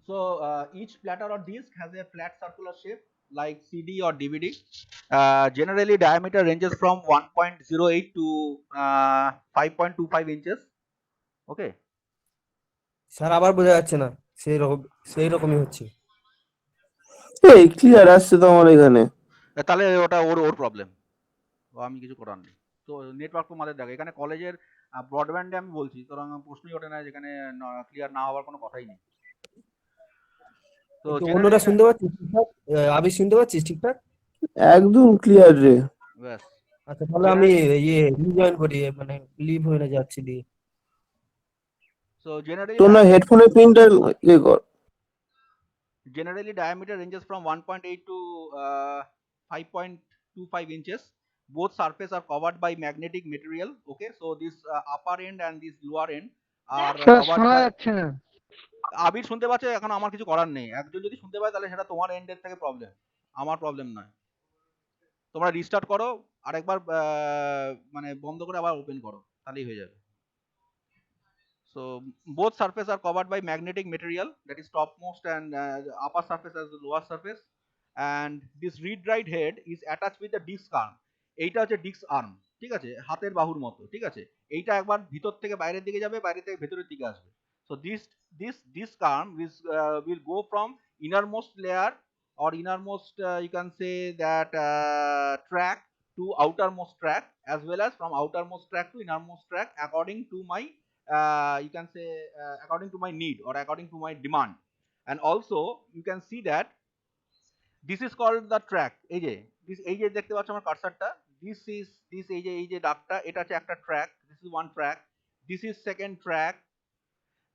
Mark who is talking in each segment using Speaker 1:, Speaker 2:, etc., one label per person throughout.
Speaker 1: So each platter or disc has a flat circular shape like CD or DVD. Generally diameter ranges from 1.08 to 5.25 inches. Okay.
Speaker 2: Sir আবার বোঝা যাচ্ছে না, সেই রকমই হচ্ছে।
Speaker 3: এই ক্লিয়ার আসছে তো আমার এখানে।
Speaker 1: তাহলে ওটা ওর ওর প্রবলেম, আমি কিছু করার নেই। তো নেটওয়ার্ক তো আমাদের দেখে এখানে কলেজের ব্রডব্যান্ডে আমি বলছি, সুতরাং প্রশ্নই ওঠে না যেখানে ক্লিয়ার না হওয়ার কোনো কথাই নেই। তো
Speaker 2: একটু
Speaker 1: জেনারেলি
Speaker 2: অন্যটা শুনতে পাচ্ছিস ঠিকঠাক? আবির শুনতে পাচ্ছিস ঠিকঠাক?
Speaker 3: একদম ক্লিয়ার রে।
Speaker 1: ব্যাস।
Speaker 2: আচ্ছা তাহলে আমি
Speaker 1: জেনারেলি
Speaker 2: রিজয়েন করি, মানে লিভ হয়ে না যাচ্ছি দিয়ে।
Speaker 1: so generally
Speaker 3: তোর না
Speaker 1: diameter
Speaker 3: হেডফোনের পিনটা ইয়ে কর।
Speaker 1: generally diameter ranges from 1.8 to 5.25 inches. Both surfaces are covered by magnetic material. Okay, so this upper end and this lower end are
Speaker 4: sir
Speaker 1: covered
Speaker 4: শোনা
Speaker 1: by.
Speaker 4: যাচ্ছে না।
Speaker 1: আবির শুনতে পাচ্ছে, এখন আমার কিছু করার নেই। একজন যদি শুনতে পায় তাহলে সেটা তোমার এন্ডের থেকে প্রবলেম, আমার প্রবলেম নয়। তোমরা রিস্টার্ট করো, আরেকবার মানে বন্ধ করে আবার ওপেন করো, তাহলেই হয়ে যাবে। So both surfaces are covered by magnetic material, that is topmost and upper surface as the lower surface, and this reed right head is attached with the disc arm. এইটা হচ্ছে ডিস্ক আর্ম, ঠিক আছে, হাতের বাহুর মতো, ঠিক আছে। এইটা একবার ভিতর থেকে বাইরের দিকে যাবে, বাইরে থেকে ভেতরের দিকে আসবে। So this disc arm will go from innermost layer or innermost you can say that track to outermost track, as well as from outermost track to innermost track according to my you can say according to my need or according to my demand. And also you can see that this is called the track. এই যে এই যে দেখতে পাচ্ছ আমার কার্সারটা, this এই যে দাগটা, এটা হচ্ছে একটা track, this is one track, this is second track,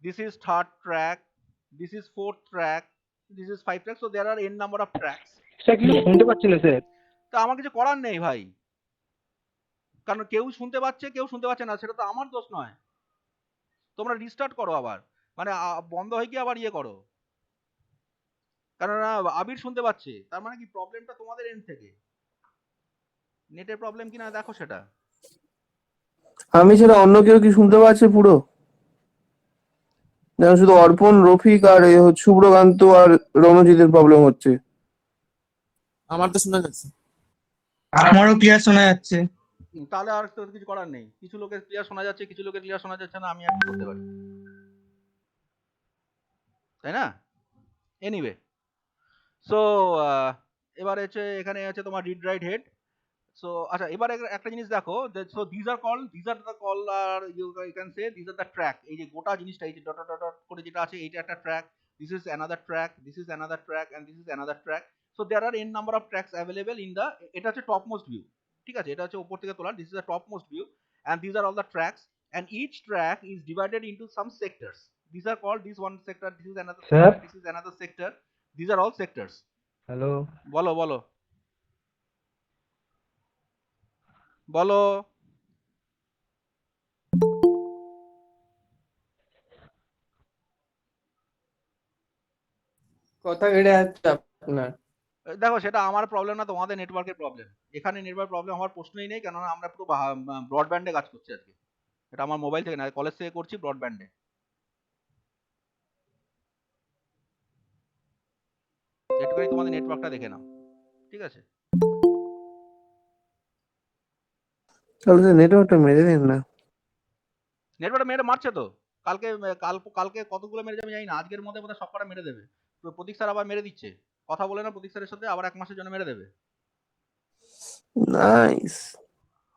Speaker 1: this is third track, this is fourth track, this is five track. So there are n number of tracks.
Speaker 4: Sir কিছু শুনতে পাচ্ছি না স্যার।
Speaker 1: তো আমার কিছু করার নেই ভাই, কারণ কেউ শুনতে পাচ্ছে কেউ শুনতে পাচ্ছে না, সেটা তো আমার দোষ নয়। তোমরা রিস্টার্ট করো আবার, মানে বন্ধ হয়ে গিয়ে আবার ইয়ে করো, কেননা আবির শুনতে পাচ্ছে, তার মানে কি প্রবলেমটা তোমাদের এন্ড থেকে, নেটের প্রবলেম কিনা দেখো সেটা।
Speaker 3: আমি ছাড়া অন্য কেউ কি শুনতে পাচ্ছে পুরো? যেন শুধু অর্পণ, রফিক আর শুভ্রকান্ত আর রণজিতের প্রবলেম হচ্ছে।
Speaker 2: আমার তো শোনা যাচ্ছে।
Speaker 5: আমারও ক্লিয়ার শোনা যাচ্ছে।
Speaker 1: তাহলে আর তো কিছু করার নেই, কিছু লোকের ক্লিয়ার শোনা যাচ্ছে, কিছু লোকের ক্লিয়ার শোনা যাচ্ছে না, আমি আর কি করতে পারি, তাই না? এনিওয়ে, সো এবারে হচ্ছে এখানে আছে তোমার রিড রাইট হেড। সো আচ্ছা, এবারে একটা জিনিস দেখো, so this are the call or you can say this are the track. এই যে গোটা জিনিসটা এই যে ডট ডট ডট করে যেটা আছে, এইটা একটা ট্র্যাক, this is another track, this is another track, and this is another track. So there are n number of tracks available in the, এটা হচ্ছে টপ মোস্ট ভিউ, ঠিক আছে, এটা হচ্ছে উপর থেকে তোলা, this is the top most view, and this are all the tracks, and each track is divided into some sectors. This are called, this one sector, this is another
Speaker 4: sir
Speaker 1: sector, this is another sector, this are all sectors.
Speaker 4: Hello
Speaker 1: বলো বলো বলো।
Speaker 2: কথা কেটে যাচ্ছে আপনার।
Speaker 1: দেখো সেটা আমার প্রবলেম না, তোমাদের নেটওয়ার্কের প্রবলেম। এখানে নেটওয়ার্ক প্রবলেম হওয়ার প্রশ্নই নেই, কেননা আমরা পুরো ব্রডব্যান্ডে কাজ করছি আজকে। এটা আমার মোবাইল থেকে না, কলেজ থেকে করছি ব্রডব্যান্ডে। একটুখানি তোমাদের নেটওয়ার্কটা দেখে নাও, ঠিক আছে?
Speaker 3: তাহলে নেটওয়ার্কটা মেরে দিন না।
Speaker 1: নেটওয়ার্কটা মেরে মারছে তো, কালকে কালকে কতগুলো মেরে যাবে জানি না, আজকের মধ্যে বোধহয় সবকটা মেরে দেবে। তো প্রতীক স্যার আবার মেরে দিচ্ছে, কথা বলে না প্রতীক স্যারের সাথে, আবার 1 মাসের জন্য মেরে দেবে,
Speaker 3: নাইস।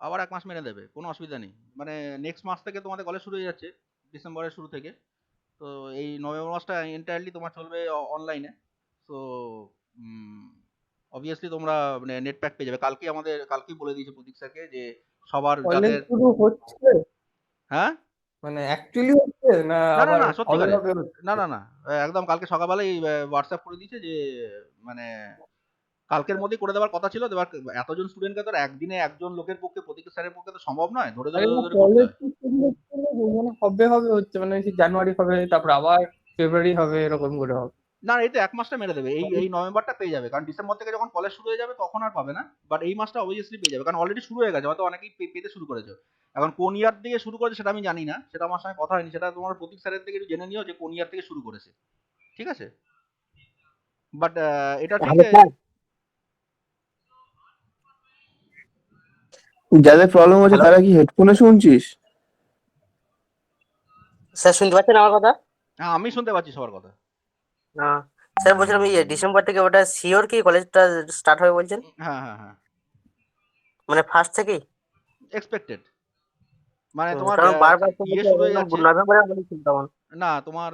Speaker 1: আবার 1 মাস মেরে দেবে, কোনো অসুবিধা নেই। মানে নেক্সট মাস থেকে তোমাদের কলেজ শুরু হয়ে যাচ্ছে, ডিসেম্বরের শুরু থেকে। তো এই নভেম্বর মাসটা এন্টায়ারলি তোমার চলবে অনলাইনে। সো অবভিয়াসলি তোমরা মানে নেট প্যাক পেয়ে যাবে। কালকেই বলে দিয়েছে প্রতীক স্যারকে যে সবার
Speaker 2: কলেজ
Speaker 1: যাদের,
Speaker 2: শুরু হচ্ছে,
Speaker 1: হ্যাঁ
Speaker 2: মানে অ্যাকচুয়ালি হচ্ছে না
Speaker 1: না না
Speaker 2: আবার
Speaker 1: না
Speaker 2: হবে
Speaker 1: সত্যিকারে,
Speaker 2: হবে
Speaker 1: না
Speaker 2: হচ্ছে?
Speaker 1: না না একদম কালকে সকালবেলায় হোয়াটসঅ্যাপ করে দিয়েছে যে মানে কালকের মধ্যেই করে দেওয়ার কথা ছিল। এবার এতজন স্টুডেন্টকে তো আর একদিনে একজন লোকের পক্ষে, প্রতীক স্যারের পক্ষে তো সম্ভব নয়, ধরে ধরে
Speaker 2: আরে
Speaker 1: ধরে
Speaker 2: না,
Speaker 1: ধরে করতে
Speaker 2: কলেজ
Speaker 1: হয়।
Speaker 2: তো শুরু হচ্ছে না, মানে হবে হবে হচ্ছে, মানে সেই জানুয়ারি হবে, তারপর আবার ফেব্রুয়ারি হবে, এরকম করে হবে।
Speaker 1: না এই তো 1 মাসটা মেরে দেবে, এই নভেম্বরটা পেয়ে যাবে, কারণ ডিসেম্বর থেকে যখন কলেজ শুরু হয়ে যাবে তখন আর পাবে না। বাট এই মাসটা অবভিয়াসলি পেয়ে যাবে, কারণ অলরেডি শুরু হয়ে গেছে, হয়তো অনেকেই পেতে শুরু করেছে। এখন কোন ইয়ার থেকে শুরু করেছে সেটা আমি জানি না, সেটা আমার সঙ্গে কথা হয়নি, সেটা তোমার প্রতীক স্যারের থেকে একটু জেনে নিও যে কোন ইয়ার থেকে শুরু করেছে। ঠিক আছে, বাট এটা ঠিক
Speaker 6: হ্যালো স্যার।
Speaker 3: যাদের প্রবলেম হচ্ছে
Speaker 6: হ্যালো
Speaker 3: তারা কি হেডফোনে শুনছিস?
Speaker 6: স্যার, শুনতে পাচ্ছেন আমার কথা?
Speaker 1: হ্যাঁ আমি শুনতে পাচ্ছি সবার কথা।
Speaker 6: স্যার বলছিলাম ডিসেম্বর থেকে ওটা শিওর কি কলেজটা স্টার্ট হবে বলছেন?
Speaker 1: হ্যাঁ হ্যাঁ হ্যাঁ,
Speaker 6: মানে ফার্স্ট থেকেই?
Speaker 1: এক্সপেক্টেড, মানে তোমার
Speaker 6: কারণ বারবার তো
Speaker 1: ইয়ে
Speaker 6: বলছে
Speaker 1: শুরু হয়ে
Speaker 6: একদম
Speaker 1: যাচ্ছে।
Speaker 6: নভেম্বরে বলেছিল তখন।
Speaker 1: না তোমার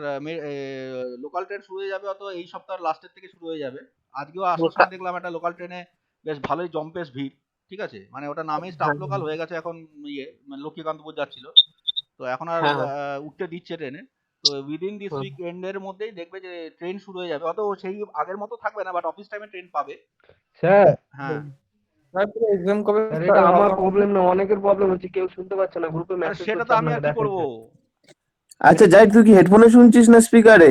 Speaker 1: লোকাল ট্রেন শুরু হয়ে যাবে অত এই সপ্তাহের লাস্টের থেকে শুরু হয়ে যাবে। আজকেও আসার সময় দেখলাম একটা লোকাল ট্রেনে বেশ ভালোই জম্পেশ ভিড়। ঠিক আছে, মানে ওটা নামেই স্টাফ
Speaker 6: হ্যাঁ
Speaker 1: লোকাল হয়ে গেছে এখন। ইয়ে মানে লক্ষ্মীকান্তপুর যাচ্ছিল, তো এখন আর
Speaker 6: হ্যাঁ হ্যাঁ
Speaker 1: উঠতে দিচ্ছে ট্রেনে। তো উইদিন দিস
Speaker 6: হুম।
Speaker 1: উইক এন্ডের মধ্যেই দেখবে যে ট্রেন শুরু হয়ে যাবে, অত সেই আগের মতো থাকবে না, বাট অফিস টাইমে ট্রেন পাবে।
Speaker 4: স্যার
Speaker 1: হ্যাঁ,
Speaker 2: তারপরে এক্সাম কবে
Speaker 4: স্যার
Speaker 2: start
Speaker 4: এটা
Speaker 2: হবে?
Speaker 4: আমার প্রবলেম না, অনেকের প্রবলেম হচ্ছে, কেউ শুনতে পাচ্ছে না, গ্রুপে
Speaker 1: আরে
Speaker 4: মেসেজ
Speaker 1: সেটা
Speaker 4: করছে
Speaker 1: তো আমি
Speaker 4: আপনারা
Speaker 1: আর কি
Speaker 4: দেখেন
Speaker 1: করবো।
Speaker 4: স্যার।
Speaker 3: আচ্ছা যাই, তুই কি হেডফোনে শুনছিস না স্পিকারে?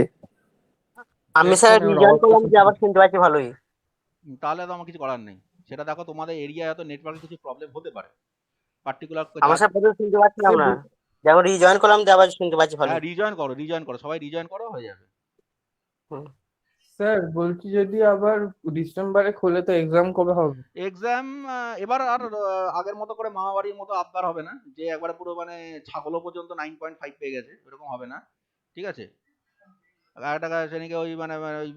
Speaker 6: আমি স্যার
Speaker 2: Headphone এর
Speaker 6: রিজয়েন
Speaker 2: আওয়াজটা
Speaker 6: করলাম যে
Speaker 2: শুনতে
Speaker 6: আবার শুনতে পাচ্ছি ভালোই।
Speaker 1: তাহলে তো আমার কিছু করার নেই। সেটা দেখো তোমাদের এরিয়ায় হয়তো নেটওয়ার্কের কিছু প্রবলেম হতে পারে পার্টিকুলার।
Speaker 6: আমার স্যার প্রথমে শুনতে পাচ্ছিলাম না, যখন রিজয়েন করলাম যে আবার শুনতে পাচ্ছি
Speaker 1: হ্যাঁ
Speaker 6: ভালোই।
Speaker 1: রিজয়েন করো, সবাই রিজয়েন করো, হয়ে যাবে।
Speaker 6: হুম।
Speaker 2: স্যার বলছি যদি আবার ডিসেম্বরে খোলে তো এক্সাম কবে হবে?
Speaker 1: এক্সাম এবার আর আগের মতো করে মামাবাড়ির মতো আবদার হবে না, যে একবারে পুরো মানে ছাগলও পর্যন্ত 9.5 পেয়ে গেছে, এরকম হবে না। ঠিক আছে, একটা সেদিকে ওই মানে ওই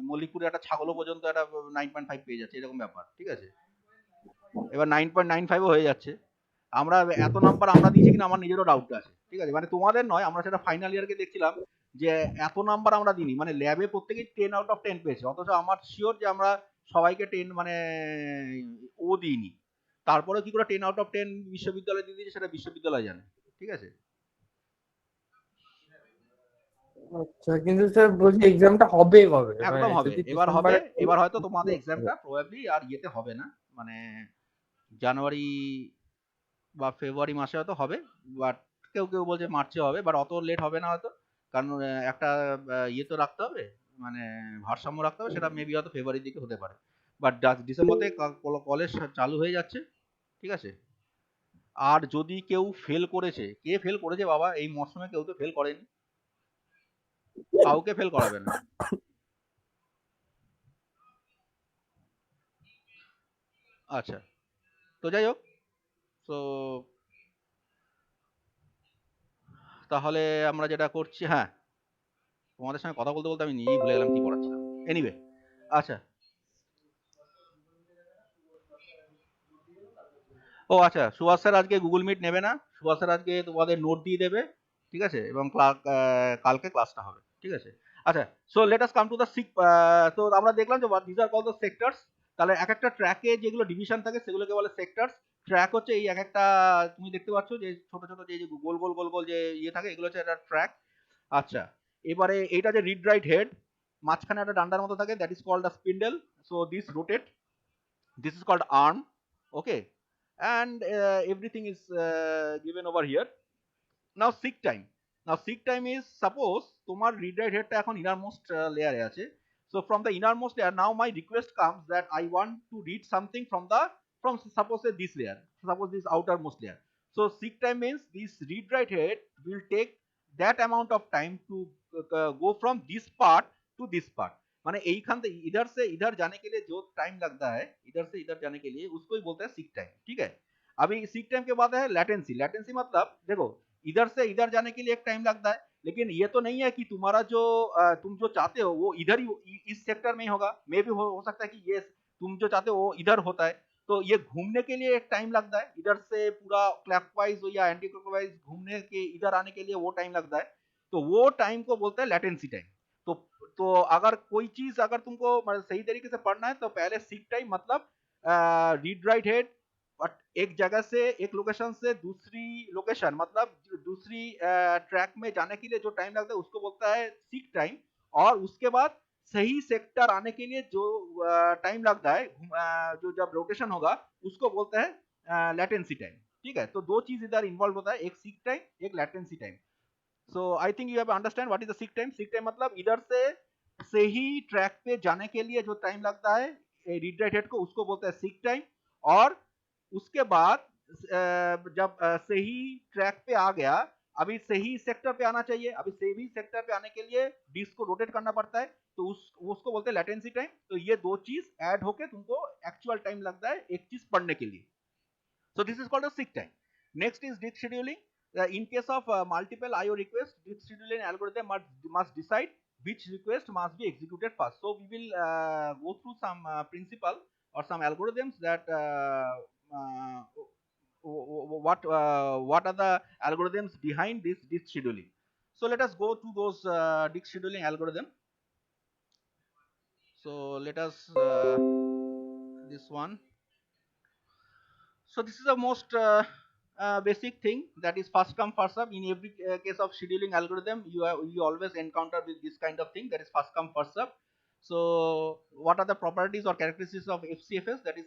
Speaker 1: মল্লিকপুরে একটা ছাগলও পর্যন্ত একটা 9.5 পেয়ে যাচ্ছে, এরকম ব্যাপার। ঠিক আছে, এবার 9.95ও হয়ে যাচ্ছে। আমরা এত নাম্বার আমরা দিয়েছি কিনা আমার নিজেরও ডাউট আছে। ঠিক আছে, মানে তোমাদের নয়, আমরা সেটা ফাইনাল ইয়ারকে দেখছিলাম যে এত নাম্বার আমরা দিইনি, মানে ল্যাবে প্রত্যেকেই 10/10 পেয়েছে, অথচ আমার শিওর যে আমরা সবাইকে 10 মানে ও দিইনি। তারপরে কি করে 10/10 বিশ্ববিদ্যালয় দিয়ে দিয়েছে সেটা বিশ্ববিদ্যালয় জানে। ঠিক আছে,
Speaker 2: আচ্ছা কিন্তু স্যার বলছি এক্সামটা হবে কবে? মানে
Speaker 1: একদম হবে,
Speaker 2: যদি
Speaker 1: এবার হবে।
Speaker 2: ডিসেম্বরে
Speaker 1: এবার হয়তো তোমাদের এক্সামটা প্রবাবলি আর ইয়েতে হবে না, মানে জানুয়ারি বা ফেব্রুয়ারি মাসে হয়তো হবে, বাট কেউ কেউ বলছে মার্চে হবে, বাট অত লেট হবে না হয়তো। কারণ একটা ইয়ে তো রাখতে হবে, মানে ভারসাম্য রাখতে হবে, সেটা মেবি হয়তো ফেব্রুয়ারির দিকে হতে পারে। বাট ডিসেম্বর থেকে কলেজ চালু হয়ে যাচ্ছে। ঠিক আছে, আর যদি কেউ ফেল করেছে, কে ফেল করেছে বাবা এই মরশুমে? কেউ তো ফেল করেনি, কাউকে ফেল করাবে না। আচ্ছা, তো যাই হোক, তো তাহলে আমরা যেটা করছি, হ্যাঁ তোমাদের সঙ্গে কথা বলতে বলতে আমি নিজেই ভুলে গেলাম কি পড়াচ্ছিলাম। এনিওয়ে, আচ্ছা, ও আচ্ছা, সুভাষ স্যার আজকে গুগল মিট নেবে না, সুভাষ স্যার আজকে তোমাদের নোট দিয়ে দেবে। ঠিক আছে, এবং কালকে ক্লাসটা হবে। ঠিক আছে, আচ্ছা, so let us come to the seek. তো আমরা দেখলাম যে this are call the sectors. তাহলে এক একটা ট্র্যাকে যেগুলো ডিভিশন থাকে সেগুলোকে বলে সেক্টরস। ট্র্যাক হচ্ছে এই এক একটা, তুমি দেখতে পাচ্ছ যে ছোট ছোট যে যে গোল গোল গোল গোল যে ইয়ে থাকে, এগুলো হচ্ছে একটা ট্র্যাক। আচ্ছা, এবারে এইটা যে রিড রাইট হেড, মাঝখানে একটা ডান্ডার মতো থাকে, that is called a spindle. So this rotate, this is called arm. Okay, and everything is given over here. Now seek time. Now seek time is, suppose তোমার read write head টা এখন innermost layer এ আছে। So from the innermost layer, now my request comes that I want to read something from suppose say this layer, suppose this outermost layer. So seek time means this read write head will take that amount of time to go from this part to this part. माने এইখান থেকে इधर से इधर जाने के लिए जो टाइम लगता है, इधर से इधर जाने के लिए, उसको ही बोलते हैं सीक टाइम। ठीक है, अभी सीक टाइम के बाद है लेटेंसी। लेटेंसी मतलब देखो, इधर से इधर जाने के लिए एक टाइम लगता है, लेकिन ये तो नहीं है कि तुम्हारा जो तुम जो चाहते हो वो इधर ही इस सेक्टर में ही होगा। मे भी हो सकता है कि ये तुम जो चाहते हो वो इधर होता है, तो ये घूमने के लिए एक टाइम लगता है, इधर से पूरा क्लॉकवाइज या एंटी क्लॉकवाइज घूमने के इधर आने के लिए वो टाइम लगता है, तो वो टाइम को बोलते हैं लेटेंसी टाइम। तो अगर कोई चीज अगर तुमको मतलब सही तरीके से पढ़ना है तो पहले सीक टाइम मतलब रीड राइट हेड, बट एक जगह से एक लोकेशन से दूसरी लोकेशन मतलब दूसरी ट्रैक में जाने के लिए जो टाइम लगता है उसको बोलता है सीक टाइम। और उसके बाद सही सेक्टर आने के लिए जो टाइम लगता है, जो जब रोटेशन होगा उसको बोलते हैं लेटेंसी टाइम। ठीक है, तो दो चीज इधर इन्वॉल्व होता है, एक सीक टाइम एक latency time. So I think you have understand what is the seek time. Seek time मतलब इधर से ही ट्रैक पे जाने के लिए जो टाइम लगता है रीड राइट हेड को, उसको बोलते हैं सीक टाइम। और उसके बाद जब सही ट्रैक पे आ गया अभी सही सेक्टर पे आना चाहिए, अभी सही सेक्टर पे आने के लिए डिस्क को रोटेट करना पड़ता है, तो उसको बोलते हैं लेटेंसी टाइम। तो ये दो चीज ऐड होके तुमको एक्चुअल टाइम लगता है एक चीज पढ़ने के लिए। So this is called a seek time. Next is disk scheduling. In case of multiple IO requests, disk scheduling algorithm must decide which request must be executed first. So we will go through some principle or some algorithms that what are the algorithms behind this disk scheduling. So let us go to those disk scheduling algorithm. So let us this one. So this is the most basic thing, that is first come first serve. In every case of scheduling algorithm, you always encounter with this kind of thing, that is first come first serve. So what are the properties or characteristics of FCFS? That is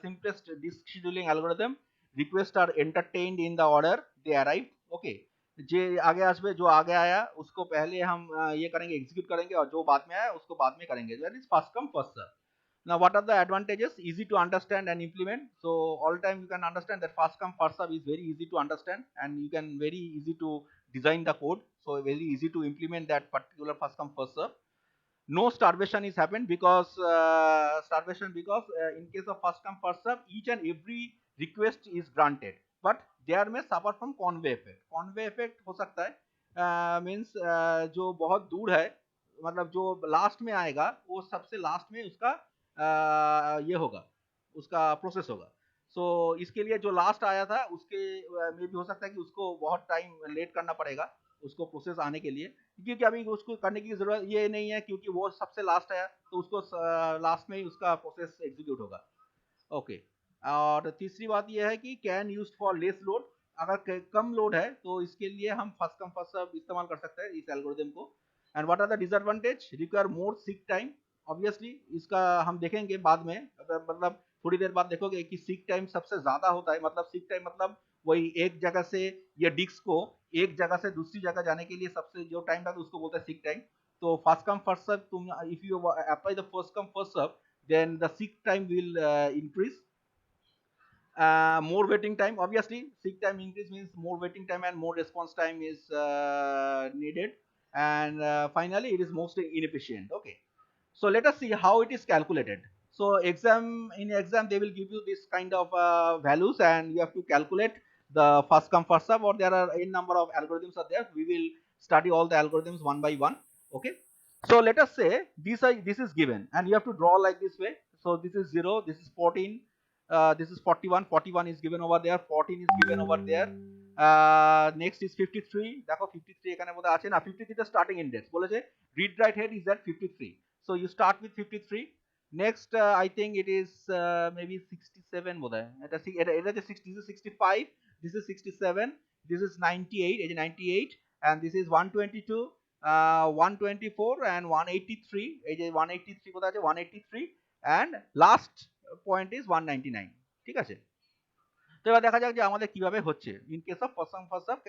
Speaker 1: simplest disk scheduling algorithm. Requests are entertained in the order they arrived. Okay, जे आगे आसबे, जो आगे आया उसको पहले हम ये करेंगे, execute करेंगे, और जो बाद में आया उसको बाद में करेंगे. That is first come first serve. Now, what are the advantages? Easy to understand and implement. So all time you can understand that first come first serve is very easy to understand, and you can very easy to design the code. So very easy to implement that particular first come first serve. No starvation is happened because in case of first come first serve, each and every request is granted, but there may suffer from conway effect. Conway effect हो सकता है, means जो बहुत दूर है, मतलब जो last में आएगा वो सबसे लास्ट में उसका ये होगा, उसका प्रोसेस होगा. सो इसके लिए जो लास्ट आया था उसके में भी हो सकता है कि उसको बहुत टाइम लेट करना पड़ेगा उसको प्रोसेस आने के लिए, क्योंकि अभी उसको करने की जरूरत ये नहीं है, क्योंकि वो सबसे लास्ट आया तो उसको लास्ट में ही उसका प्रोसेस एग्जीक्यूट होगा. ओके, और तीसरी बात ये है कि can used for less load. अगर कम लोड है तो इसके लिए हम फर्स्ट कम फर्स्ट सर्व इस्तेमाल कर सकते हैं इस एल्गोरिथम को. And what are the disadvantage? Require more seek time. Obviously इसका हम देखेंगे बाद में, मतलब थोड़ी देर बाद देखोगे कि सीक टाइम सबसे ज्यादा होता है. मतलब सीक टाइम मतलब वही एक जगह से या डिस्क को एक जगह से दूसरी जगह जाने के लिए सबसे जो टाइम लगता है उसको बोलते हैं सीक टाइम. तो फर्स्ट कम फर्स्ट सर्व, तुम if you apply the first come first serve, then the seek time will increase. More waiting time, obviously seek time increase means more waiting time and more response time is needed. And finally it is most inefficient. Okay, so let us see how it is calculated. So in exam they will give you this kind of values, and you have to calculate the first come first serve, or there are a number of algorithms are there. We will study all the algorithms one by one. Okay, so let us say this is given, and you have to draw like this way. So this is 0, this is 14, this is 41. 41 is given over there, 14 is given over there. Next is 53. দেখো 53 এখানে বোধহয় আছে না, 53 the starting index বলেছে read write head is at 53. So you start with 53. Next I think it is maybe 67 বোধহয়, এটা যে 60, this is 65, this is 67, this is 98, এই যে 98, and this is 122, 124 and 183, এই যে 183 কোথায় আছে, 183, and last point is 199. ঠিক আছে, তো এবার দেখা যাক যে আমাদের কিভাবে হচ্ছে in case of first come first serve,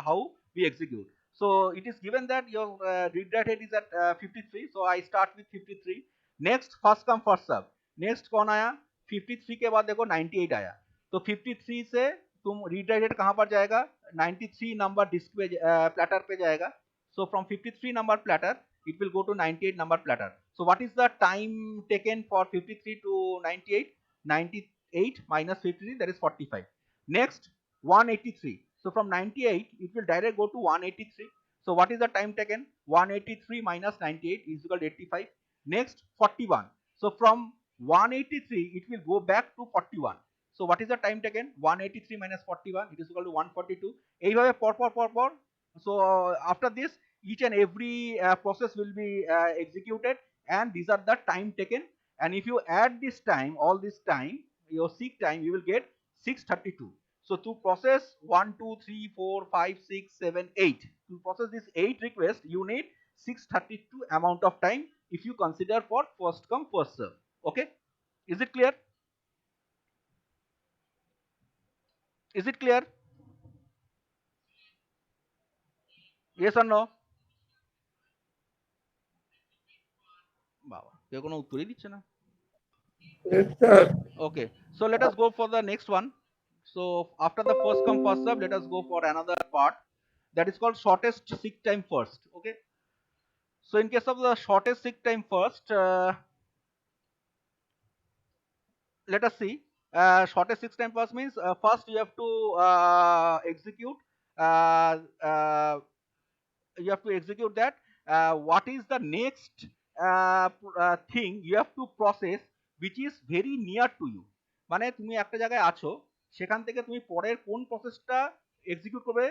Speaker 1: how we execute. So it is given that your read write head is at 53. So I start with 53. Next first come first serve, next कौन आया, 53 के बाद देखो 98 आया. तो 53 से तुम read write head कहाँ पर जाएगा, 93 नंबर डिस्क पे प्लेटर पे जाएगा. So from 53 number platter it will go to 98 number platter. So what is the time taken for 53 to 98? 98 minus 53, that is 45. Next 183. So from 98 it will direct go to 183. So what is the time taken? 183 minus 98 is equal to 85. Next 41. So from 183 it will go back to 41. So what is the time taken? 183 minus 41, it is equal to 142. এইভাবে পর. So after this each and every process will be executed, and these are the time taken. And if you add this time, all this time, your seek time, you will get 632. So to process 1 2 3 4 5 6 7 8, to process this 8 requests you need 632 amount of time if you consider for first come first serve. Okay, is it clear? Is it clear? Yes or no? বাবা, কেউ কোনো উত্তরই দিচ্ছে না.
Speaker 2: Yes, sir.
Speaker 1: Okay, so let us go for the next one. So after the first come first serve, let us go for another part. that is called shortest seek time first. Okay, so in case of the shortest seek time first, let us see. Shortest seek time first means first you have to execute uh, uh, you have to execute that what is the next thing you have to process which is very near to you, মানে তুমি একটা জায়গায় আছো সেখান থেকে তুমি পরের কোন প্রসেসটা এক্সিকিউট করবে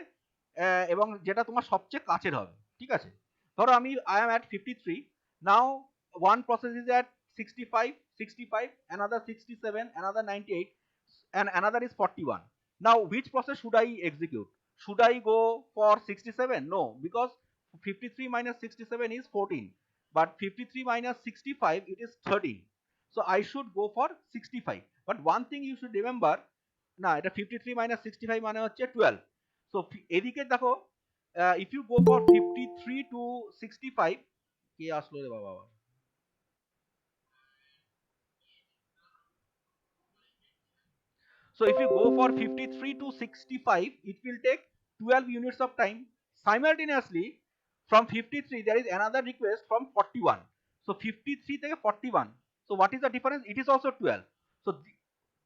Speaker 1: এবং যেটা তোমার সবচেয়ে কাছের হবে, ঠিক আছে? ধরো আমি I am at 53, now one process is at 65, another 67, another 98, and another is 41. Now which process should I execute? Should I go for 67? No, because 53 minus 67 is 14, but 53 minus 65 it is 13. So I should go for 65. But one thing you should remember, না এটা 53 minus 65 মানে হচ্ছে 12. So এদিকে দেখো if you go for 53 to 65, কে আসলো রে বাবা? So if you go for 53 to 65, it will take 12 units of time. Simultaneously, from 53, there is another request from 41. So 53 to 41. So what is the difference? It is also 12. So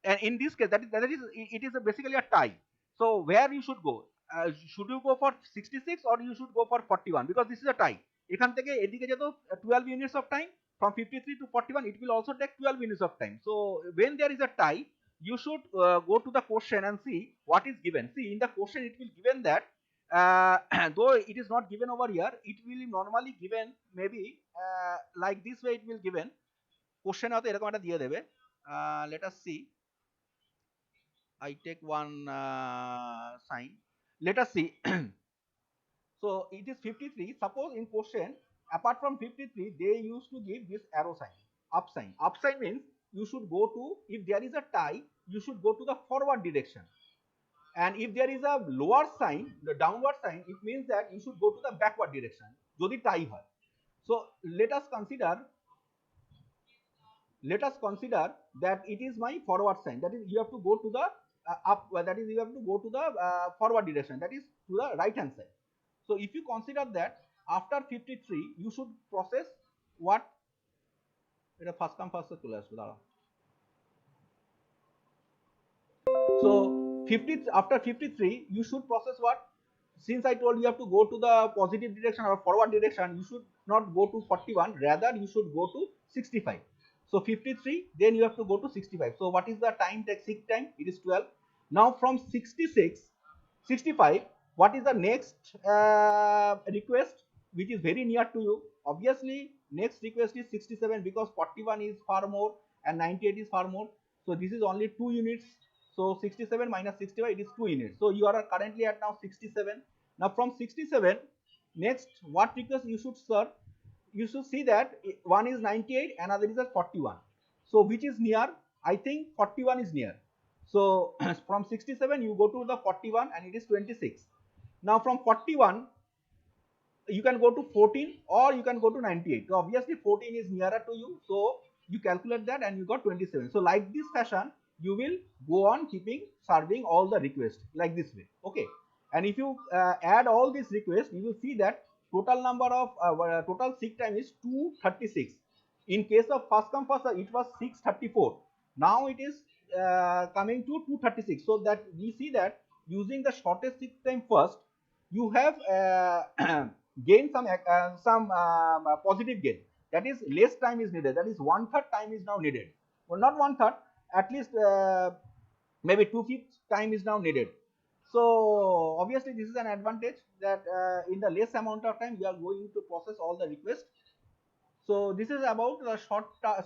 Speaker 1: and in this case, it is basically a tie. So where you should go? Should you go for 66 or you should go for 41? Because this is a tie. এখান থেকে এদিকে যেত 12 units of time. From 53 to 41, it will also take 12 units of time. So when there is a tie, you should go to the question and see what is given. See, in the question it will given that though it is not given over here, it will normally given maybe like this way it will given. Question হয়তো এরকম একটা দিয়ে দেবে. Let us see. I take one sign. Let us see. So it is 53. Suppose in question, apart from 53, they used to give this arrow sign, up sign. Up sign means you should go to, if there is a tie, you should go to the forward direction. And if there is a lower sign, the downward sign, it means that you should go to the backward direction. যদি tie হয়. So let us consider that it is my forward sign. That is, you have to go to the up. That is, you have to go to the forward direction. That is to the right hand side. So if you consider that after 53, you should process what? এটা first come first চলে আসবে দাঁড়া। So 50 after 53, you should process what? Since I told you have to go to the positive direction or forward direction, you should not go to 41, rather you should go to 65. So 53, then you have to go to 65. So what is the time take seek time? It is 12. Now from 65, what is the next request which is very near to you? Obviously next request is 67 because 41 is far more and 98 is far more. So this is only 2 units. So 67 minus 65, it is 2 units. So you are currently at now 67. Now from 67, next what request you should serve? You should see that one is 98, another is at 41. So which is near? I think 41 is near. So from 67 you go to the 41 and it is 26. Now from 41 you can go to 14 or you can go to 98. So obviously 14 is nearer to you. So you calculate that and you got 27. So like this fashion, you will go on keeping serving all the requests like this way. Okay. And if you add all these requests, you will see that total number of total seek time is 236. In case of first come first serve, it was 634. Now it is coming to 236. So that we see that using the shortest seek time first, you have gained some positive gain. That is, less time is needed. That is 1/3 time is now needed. Well, not 1/3, at least maybe 2/5 time is now needed. So obviously this is an advantage that in the less amount of time we are going to process all the requests. So this is about the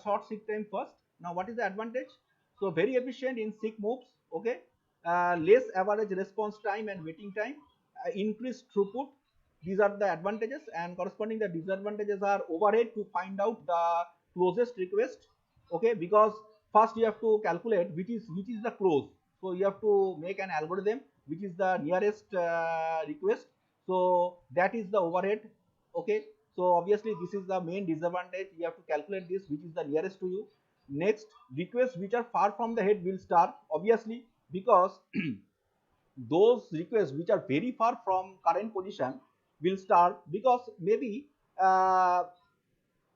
Speaker 1: short seek time first. Now what is the advantage? So very efficient in seek moves. Okay, less average response time and waiting time, increased throughput. These are the advantages, and corresponding the disadvantages are overhead to find out the closest request. Okay, because first you have to calculate which is the close. So you have to make an algorithm which is the nearest request. So that is the overhead. Okay, so obviously this is the main disadvantage. You have to calculate this which is the nearest to you. Next, requests which are far from the head will start, obviously, because those requests which are very far from current position will start, because maybe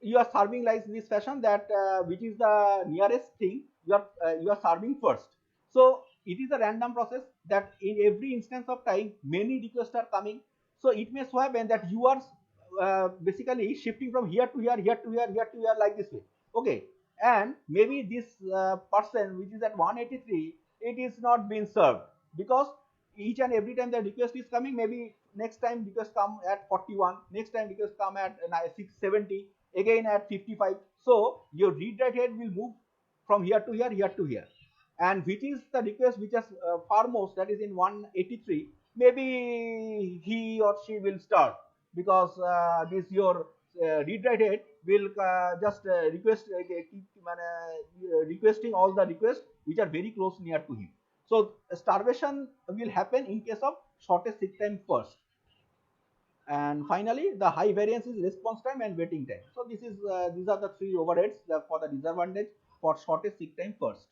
Speaker 1: you are serving like this fashion that which is the nearest thing you are serving first. So it is a random process that in every instance of time many requests are coming. So it may so happen that you are basically shifting from here to here, here to here, here to here, like this way. Okay, and maybe this person which is at 183, it is not being served, because each and every time the request is coming, maybe next time request come at 41, next time request come at 670, again at 55. So your read write head will move from here to here, here to here, and which is the request which is foremost, that is in 183, maybe he or she will start, because this your read write head will just keep requesting all the requests which are very close near to him. So starvation will happen in case of shortest seek time first. And finally, the high variance is response time and waiting time. So this is these are the three overheads for the disadvantage for shortest seek time first.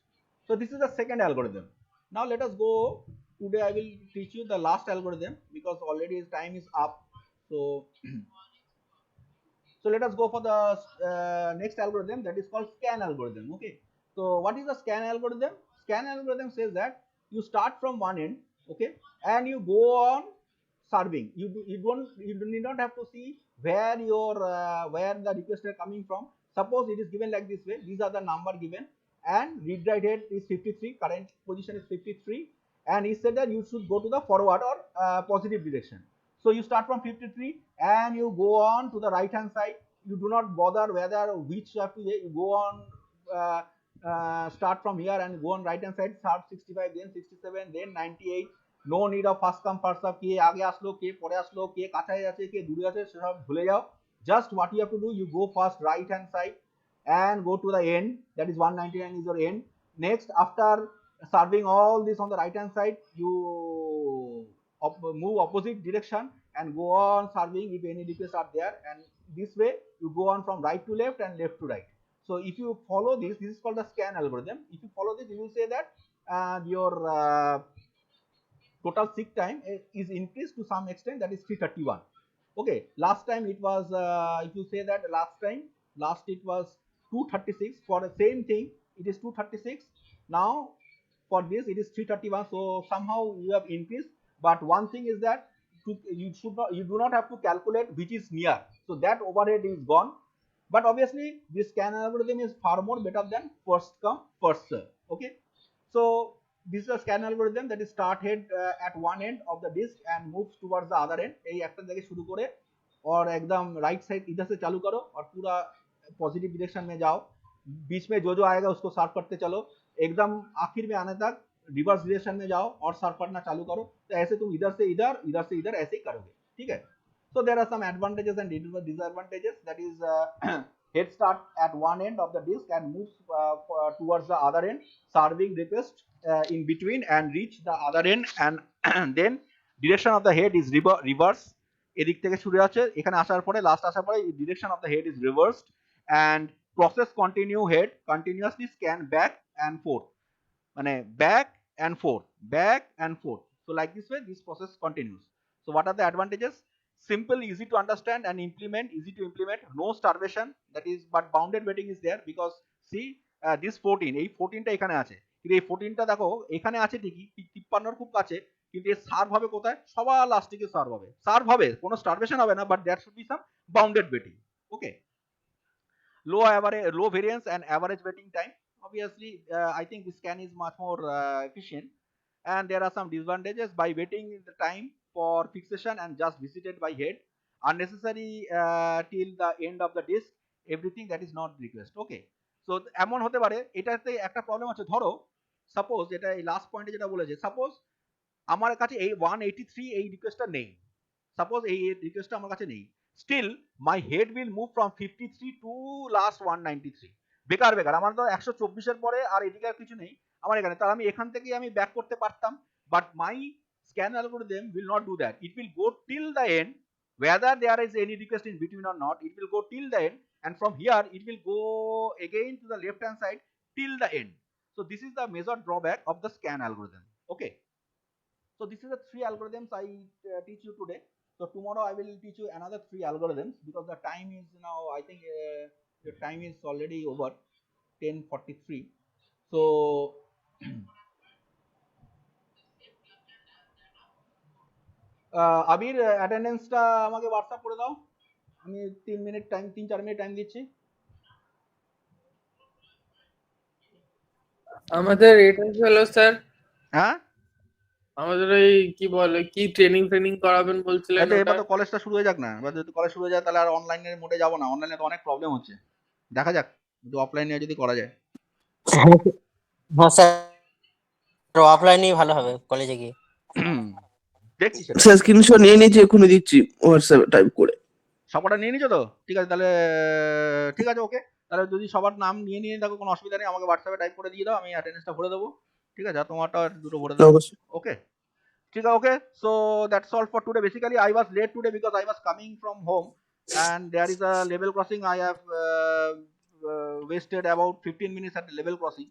Speaker 1: So this is the second algorithm. Now let us go. Today I will teach you the last algorithm, because already time is up. So so let us go for the next algorithm, that is called scan algorithm. Okay. So what is the scan algorithm? Scan algorithm says that you start from one end, okay, and you go on serving. You need not have to see where your where the requests are coming from. Suppose it is given like this way. These are the number given, and read write head is 53. Current position is 53, and he said that you should go to the forward or positive direction. So you start from 53 and you go on to the right hand side. You do not bother whether which you have to, you go on start from here and go on right hand side, start 65, then 67, then 98. No need of first come first serve, কে আগে আসলো কে পরে আসলো কে কাছায় আছে কে দূরে আছে সেসব ভুলে যাও. Just what you have to do, you go first right hand side and go to the end, that is 199 is your end. Next, after serving all this on the right hand side, you move opposite direction and go on serving if any requests are there, and this way you go on from right to left and left to right. So if you follow this is called the scan algorithm. If you follow this, you will say that your total seek time is increased to some extent, that is 331. Okay, last time it was if you say that last it was 236 for the same thing, it is 236. Now for this it is 331, so somehow you have increased. But one thing is that you do not have to calculate which is near, so that overhead is gone. But obviously this scan algorithm is far more better than first come first serve. Okay, so this is a scan algorithm that is start head at one end of the disk and moves towards the other end. এই একটা থেকে শুরু করে और एकदम right side इधर से चालू करो और पूरा पॉजिटिव डायरेक्शन में जाओ, बीच में जो आएगा उसको सर्व करते चलो, एकदम आखिर में आने तक रिवर्स डायरेक्शन में जाओ और सर्व करना चालू करो. तो ऐसे तुम इधर से इधर ऐसे ही करोगे. ठीक है. So there are some advantages and disadvantages. That is head start at one end of the disk and moves towards the other end, serving request in between and reach the other end, and then direction of the head is reverse. এদিক থেকে শুরু আছে, এখানে আসার পরে last আসার পরে direction of the head is reversed, and process continue head continuously scan back and forth, মানে back and forth. So like this way this process continues. So what are the advantages? Simple, easy to understand and easy to implement, no starvation, that is, but bounded waiting is there, because see this 14 এই 14টা এখানে আছে, কিন্তু এই 14টা দেখো এখানে আছে ঠিকই 53 এর খুব কাছে, কিন্তু এর সার্ভ হবে কোথায়? সবার লাস্টে গিয়ে সার্ভ হবে, কোনো starvation হবে না, but there should be some bounded waiting. Okay, low variance and average waiting time. Obviously I think this scan is much more efficient, and there are some disadvantages by waiting the time for fixation and just visited by head, unnecessary till the end of the disk, everything that is not request. Okay, so এমন হতে পারে এটাতে একটা problem আছে. ধরো suppose এটা এই last পয়েন্টে যেটা বলেছে, সাপোজ আমার কাছে এই 183 এই রিকোয়েস্টটা নেই, সাপোজ এই রিকোয়েস্টটা আমার কাছে নেই, still my head will move from 53 to last 193. বেকার আমার তো 124 এর পরে আর এদিকে আর কিছু নেই আমার এখানে, তাহলে আমি এখান থেকেই আমি ব্যাক করতে পারতাম, but my scan algorithm will not do that. It will go till the end, whether there is any request in between or not, it will go till the end, and from here it will go again to the left hand side till the end. So this is the major drawback of the scan algorithm. Okay, So this is the 3 algorithms I teach you today. So tomorrow I will teach you another 3 algorithms because the time is now, I think the time is already over, 10:43. So আবির অ্যাটেন্ডেন্সটা আমাকে WhatsApp করে দাও, আমি 3-4 minute time দিচ্ছি।
Speaker 2: আমাদের এটা হলো sir,
Speaker 1: হ্যাঁ
Speaker 2: আমাদের ওই কি বলে কি ট্রেনিং করাবেন বলছিলেন
Speaker 1: আচ্ছা,
Speaker 2: ওটা?
Speaker 1: এবার তো কলেজটা শুরু হয়ে যাক না, এবার যদি কলেজ শুরু হয়ে যায় তাহলে আর অনলাইনের মোডে যাবো না, অনলাইনে তো অনেক প্রবলেম হচ্ছে, দেখা যাক যদি অফলাইনে যদি করা যায়।
Speaker 6: হ্যাঁ স্যার, অফলাইনেই ভালো হবে কলেজে গিয়ে।
Speaker 1: দেখছি সেটা।
Speaker 3: স্যার স্ক্রিনশট নিয়ে নিয়েছি, এক্ষুনি দিচ্ছি হোয়াটসঅ্যাপে টাইপ করে।
Speaker 1: সবারটা নিয়ে নিছো তো? ঠিক আছে তাহলে, ঠিক আছে ওকে, তাহলে যদি সবার নাম নিয়ে থাকো কোনো অসুবিধা নেই, আমাকে হোয়াটসঅ্যাপে টাইপ করে দিয়ে দাও, আমি অ্যাটেন্ডেন্সটা ভরে দেবো, ঠিক আছে? আর তোমারটা দুটো ভরে দেবো,
Speaker 3: অবশ্যই।
Speaker 1: ওকে? ঠিক আছে, okay. So that's all for today. Basically I was late today because I was coming from home and there is a level crossing. I have wasted about 15 minutes at the level crossing,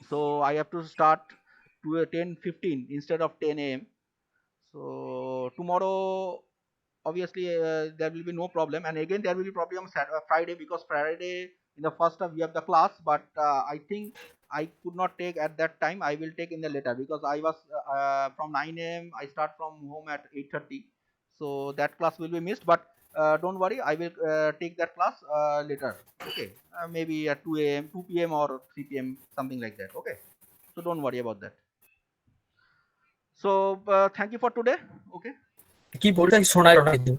Speaker 1: so I have to start to 10:15 instead of 10 a.m. So tomorrow obviously there will be no problem, and again there will be problem on Friday because Friday in the first half we have the class, but I think I could not take at that time. I will take in the later because I was from 9 a.m. I start from home at 8:30, so that class will be missed, but don't worry, I will take that class later, okay? Maybe at 2 a.m. 2 p.m. or 3 p.m. something like that, okay? So don't worry about that. So thank you for today, okay?
Speaker 7: কি বলটা শোনাই না কিন্তু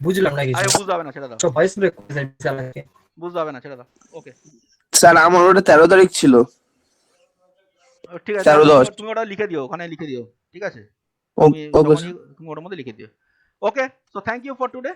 Speaker 7: বুঝলাম না কিছু।
Speaker 1: আরে বুঝতে হবে না, ছেড়ে দাও,
Speaker 7: সব ভয়েস ব্রেক করে যাচ্ছে চালাকে।
Speaker 1: বুঝতে হবে না, ছেড়ে দাও, ওকে?
Speaker 3: স্যার আমার ওটা 13 তারিখ ছিল।
Speaker 1: ঠিক আছে,
Speaker 3: 13-10
Speaker 1: তুমি ওটা লিখে দিও, ওখানে লিখে দিও, ঠিক আছে?
Speaker 3: ওকে
Speaker 1: তুমি ওটার মধ্যে লিখে দিও, okay? So thank you for today.